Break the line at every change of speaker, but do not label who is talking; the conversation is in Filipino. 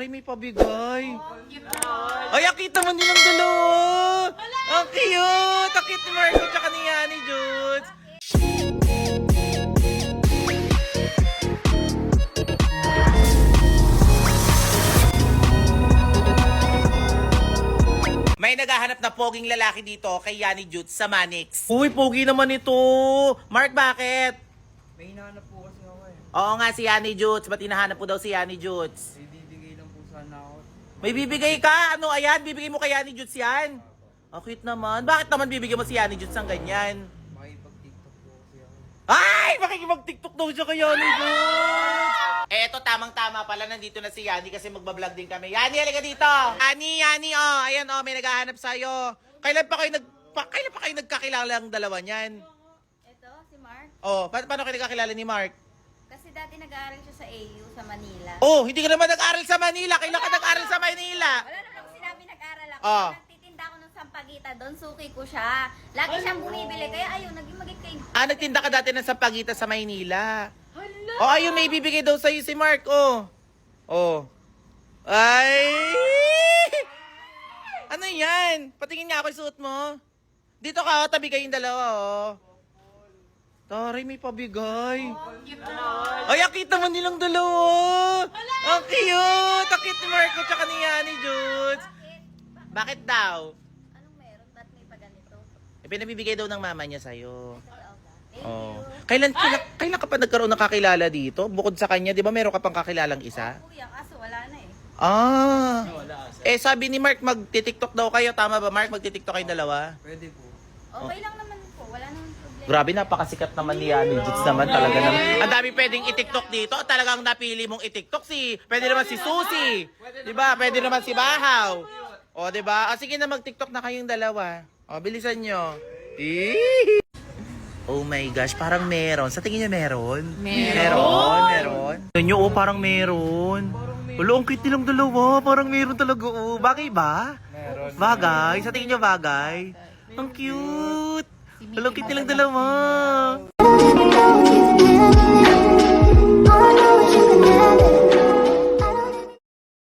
Ay, may pabigay. Ay, akita mo nilang dalawa. Ang cute. Ang cute ni Marco tsaka ni Yani Judes. May naghahanap na poging lalaki dito kay Yani Judes sa Manix. Uy, pogi naman ito. Mark, bakit?
May hinahanap po kasi ako eh.
Oo nga, si Yani Judes. Ba't hinahanap po daw si Yani Judes?
May bibigay lang po sana ako.
May bibigay ka? Ano, ayan? Bibigay mo kay Yani Judes yan? Ang cute naman. Bakit naman bibigyan mo si Yani Judes ng ganyan?
Makipag-tiktok po kasi ako.
Ay! Makikipag-tiktok daw siya kay Yani Judes! Eh, eto, tamang-tama pala. Nandito na si Yani kasi magbablog din kami. Yani, halika dito! Yani, oh. Ayan, oh. May naghahanap sa'yo. Kailan pa kayo nagkakilala ang dalawa niyan?
Ito, si Mark.
Oh, paano kayo nagkakilala ni Mark?
Kasi dati nag-aaral siya sa AU sa Manila.
Oh, hindi ka naman nag-aral sa Manila. Kailan ka nag-aral sa Manila?
Wala naman ako sinabi nag-aral ako.
Ah.
Nagtitinda ako ng sampagita doon, suki ko siya. Lagi siyang bumibili, kaya ayun, naging maging kayo.
Ah, nagtinda ka dati ng sampagita sa Maynila. Oh, ayun, may bibigay daw sa'yo si Mark, oh. Oh. Ay! Ano yan? Patingin nga ako yung suot mo. Dito ka, oh, tabi kayong dalawa, oh. Taray, may pabigay. Ay, akita mo nilang dalawa. Ang cute. Ang cute ni Marco tsaka ni Yani Judes. Bakit daw?
Anong meron? Ba't may paganito?
Eh, pinabibigay daw ng mama niya sa'yo.
Thank
Oh.
you.
Kailan ka pa nagkaroon ng kakilala dito? Bukod sa kanya, di ba meron ka pang kakilalang isa?
Kuya, kaso wala na eh.
Ah. Eh, sabi ni Mark, magti-tiktok daw kayo. Tama ba, Mark? Magti-tiktok kayong dalawa?
Pwede po.
Okay lang naman po, wala naman problema.
Grabe, napakasikat naman ni Yani Judes naman. Talaga naman. Ang dami pwedeng i-tiktok dito. Talagang napili mong i-tiktok pwede naman si Susie. Di ba? Pwede naman si Bahaw. O, di ba? O, sige na, mag-tiktok na kayong dalawa. O, bilisan nyo. Eee! Oh my gosh, parang meron. Sa tingin niyo meron? Meron. Tingnan nyo, oh, parang meron. Wala, ang cute nilang dalawa. Parang meron talaga, oh. Bagay ba?
Meron.
Bagay? Sa tingin nyo bagay? Ang cute. Wala, ang cute nilang dalawa.